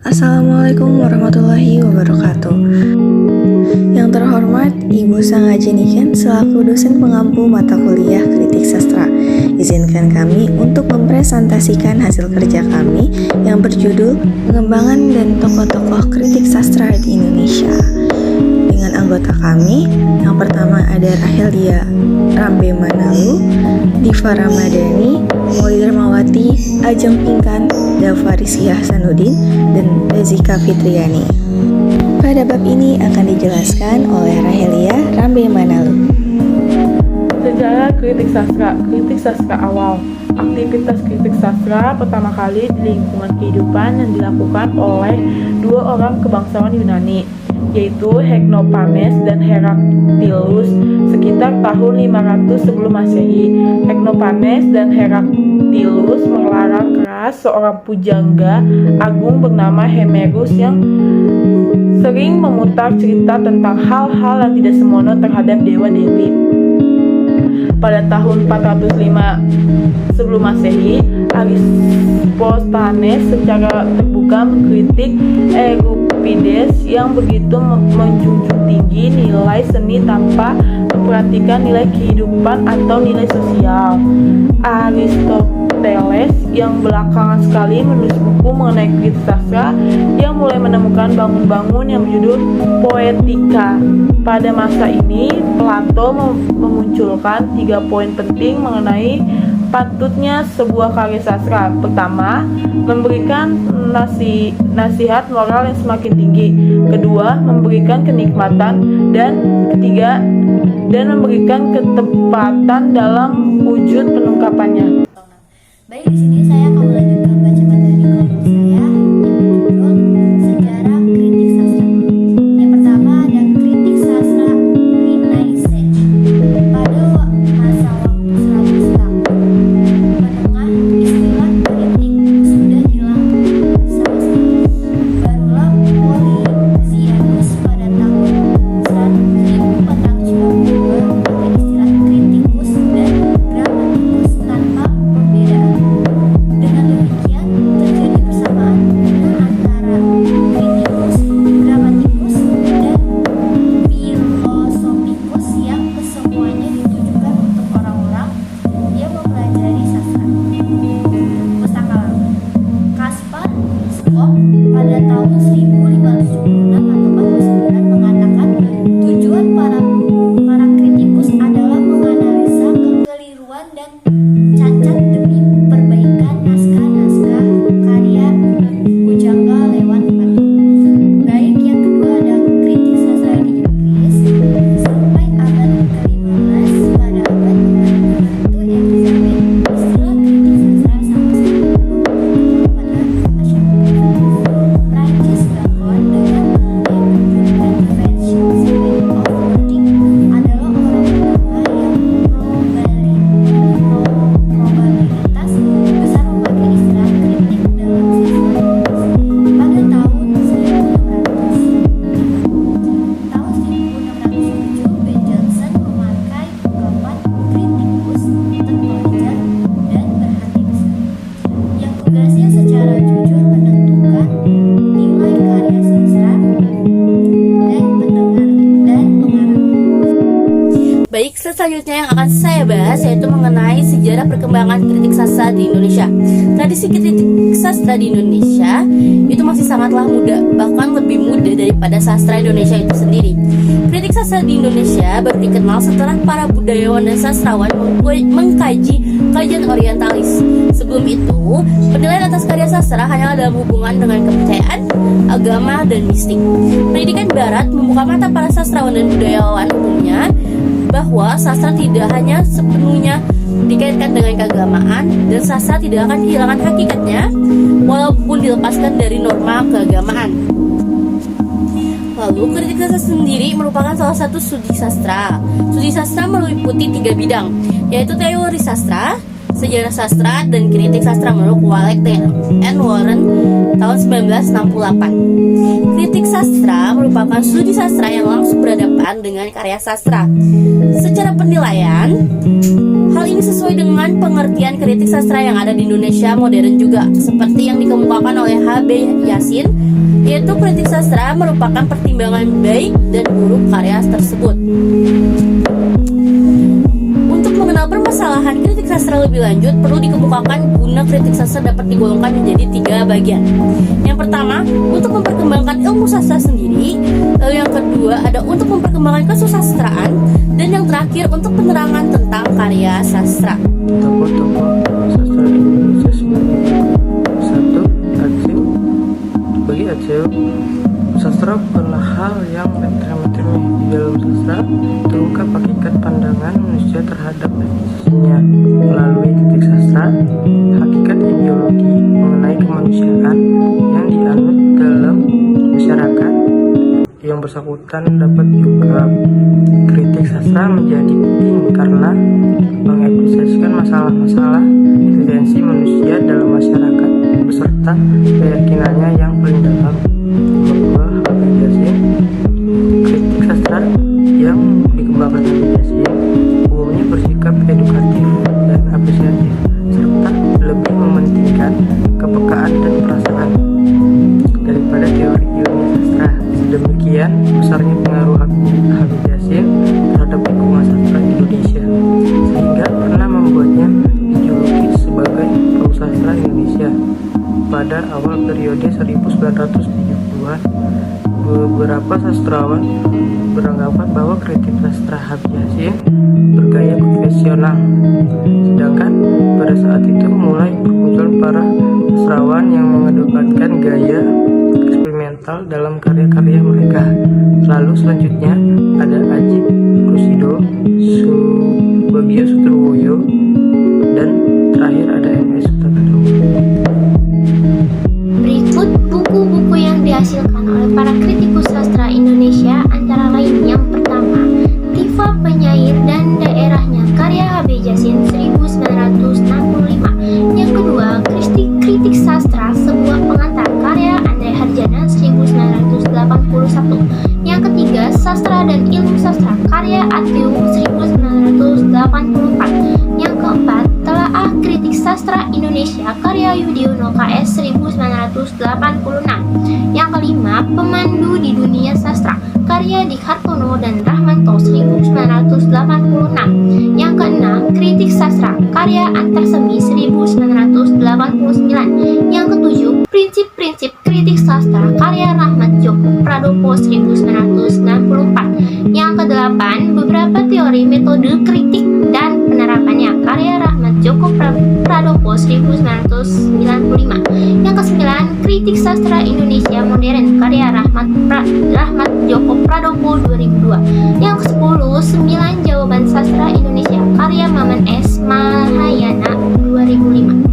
Assalamualaikum warahmatullahi wabarakatuh. Yang terhormat Ibu Sangaja Niken selaku dosen pengampu mata kuliah Kritik Sastra, izinkan kami untuk mempresentasikan hasil kerja kami yang berjudul Pengembangan dan Tokoh-tokoh Kritik Sastra di Indonesia. Dengan anggota kami, yang pertama ada Rahelia Rambe Manalu, Diva Ramadhani, Mauli Darmawati, Ajeng Pingkan, Dava Rizky Hasanuddin, dan Rezika Fitriani. Pada bab ini akan dijelaskan oleh Rahelia Rambe Manalu. Sejarah kritik sastra awal. Aktivitas kritik sastra pertama kali di lingkungan kehidupan yang dilakukan oleh dua orang kebangsawan Yunani, yaitu Hegnopanes dan Heraktilus sekitar tahun 500 sebelum Masehi. Hegnopanes dan Heraktilus melarang keras seorang pujangga agung bernama Hemerus yang sering memutar cerita tentang hal-hal yang tidak senonoh terhadap dewa-dewi. Pada tahun 405 sebelum Masehi, Aristophanes secara terbuka mengkritik Euripides yang begitu menjunjung tinggi nilai seni tanpa memperhatikan nilai kehidupan atau nilai sosial. Aristoteles yang belakangan sekali menulis buku mengenai kritik sastra yang mulai menemukan bangun-bangun yang berjudul Poetika. Pada masa ini, Plato memunculkan 3 poin penting mengenai patutnya sebuah karya sastra. Pertama, memberikan nasihat moral yang semakin tinggi. Kedua, memberikan kenikmatan. Dan ketiga, memberikan ketepatan dalam wujud penungkapannya. Baik, di sini saya akan melanjutkan bacaan dari kelompok saya yang berjudul Sejarah Kritik Sastra. Yang pertama ada kritik sastra Renaissance. Pada masa waktu 100 tahun menengah, istilah kritik sudah hilang sama sekali. Barulah Polizianus pada tahun 1492 memakai istilah kritikus dan gramatikus tanpa perbedaan. Dengan demikian, terjadi persamaan antara kritikus, gramatikus, dan filosofikus yang kesemuanya ditujukan untuk orang-orang yang mempelajari sastra. Pustaka lama. Kaspar Skop pada tahun 1576 atau 49 mengatakan tujuan para kritikus adalah menganalisa kekeliruan dan cacat demi perbaikan naskah-naskah karya pujangga lewat batu. Baik, yang kedua ada kritik sastra di Inggris. Sampai abad ke-15 pada abad ke-16 Elizabeth, istilah kritik sastra sama sekali belum pada masyarakat. Prancis Bacon dengan menunjukkan Invention Spirit of Wording adalah orang pertama yang probabilitas besar memakai istilah kritik dalam sastra Inggris. Pada tahun 1600. Tahun 1607, Ben Jonson memakai ungkapan kritikus terpelajar dan berhati besar, yang tugasnya secara jujur menentukan nilai karya sastra dan pengarang. Baik, selanjutnya yang akan saya bahas yaitu mengenai sejarah perkembangan kritik sastra di Indonesia. Tradisi kritik sastra di Indonesia itu masih sangatlah muda, bahkan lebih muda daripada sastra Indonesia itu sendiri. Kritik sastra di Indonesia baru dikenal setelah para budayawan dan sastrawan mengkaji kajian orientalis. Sebelum itu, penilaian atas karya sastra hanyalah dalam hubungan dengan kepercayaan, agama, dan mistik. Pendidikan Barat membuka mata para sastrawan dan budayawan umumnya bahwa sastra tidak hanya sepenuhnya dikaitkan dengan keagamaan, dan sastra tidak akan kehilangan hakikatnya walaupun dilepaskan dari norma keagamaan. Lalu, kritik sastra sendiri merupakan salah satu studi sastra. Studi sastra meliputi 3 bidang, yaitu teori sastra, Sejarah Sastra dan Kritik Sastra menurut Wallace and Warren tahun 1968. Kritik sastra merupakan studi sastra yang langsung berhadapan dengan karya sastra. Secara penilaian, hal ini sesuai dengan pengertian kritik sastra yang ada di Indonesia modern juga, seperti yang dikemukakan oleh H.B. Yasin, yaitu kritik sastra merupakan pertimbangan baik dan buruk karya tersebut. Untuk mengenal permasalahan kritik sastra lebih lanjut, perlu dikemukakan guna kritik sastra dapat digolongkan menjadi 3 bagian. Yang pertama, untuk memperkembangkan ilmu sastra sendiri, lalu yang kedua ada untuk memperkembangkan kesusastraan, dan yang terakhir untuk penerangan tentang karya sastra. Tokoh-tokoh sastra Indonesia sendiri. 1. Aceh. Bagi Aceh, sastra bukanlah hal yang remeh-temeh. Di dalam sastra terungkap hakikat pandangan manusia terhadap eksistensinya. Melalui kritik sastra, hakikat ideologi mengenai kemanusiaan yang dianut dalam masyarakat yang bersangkutan dapat diungkap. Kritik sastra menjadi penting karena mengekspresikan masalah-masalah eksistensi manusia dalam masyarakat beserta keyakinannya yang paling dalam. Kedua, Habib Yasin. Kritik sastra yang dikembangkan Habib Yasin umumnya bersikap edukatif dan apresiatif serta lebih mementingkan kepekaan dan perasaan daripada teori ilmiah sastra. Sedemikian besarnya pengaruh Habib Yasin terhadap lingkungan sastra Indonesia sehingga pernah membuatnya dijuluki sebagai Paus Sastra Indonesia. Pada awal periode 1970-an, beberapa sastrawan beranggapan bahwa kritik sastra Habib Yasin bergaya konvensional, sedangkan pada saat itu mulai bermunculan para sastrawan yang mengedepankan gaya eksperimental dalam karya-karya mereka. Lalu selanjutnya ada Ajip Rusido, Subagio Sutrowoyo, dan terakhir ada M.S. Sutakado. Berikut buku-buku yang dihasilkan oleh para kritikus sastra Indonesia, antara lain yang pertama, Tifa Penyair dan Daerahnya karya H.B. Yasin 1965. Yang kedua, Kritik Sastra Sebuah Pengantar karya Andre Harjana 1981. Yang ketiga, Sastra dan Ilmu Sastra karya Atiu 1984. Yang keempat, Telaah Kritik Sastra Indonesia karya Yudhoyono KS 1986. Yang kelima, Pemandu di Dunia Sastra karya Dik Hartono dan Rahmanto 1986. Yang keenam, Kritik Sastra karya Antarsemi 1989. Yang ketujuh, Prinsip-prinsip Kritik Sastra karya Rahmat Djoko Pradopo 1994. Yang kedelapan, Beberapa Teori Metode Kritik dan Penerapannya karya Rahmat Djoko Pradopo 1995. Yang kesembilan, Kritik Sastra Indonesia Modern karya Rahmat Djoko Pradopo 2002. Yang kesepuluh, 9 Jawaban Sastra Indonesia karya Maman S. Mahayana 2005.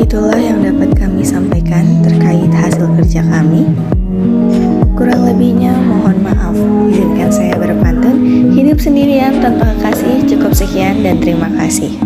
Itulah yang dapat kami sampaikan terkait hasil kerja kami. Kurang lebihnya mohon maaf. Izinkan saya berpantun, hidup sendirian tanpa kasih. Cukup sekian dan terima kasih.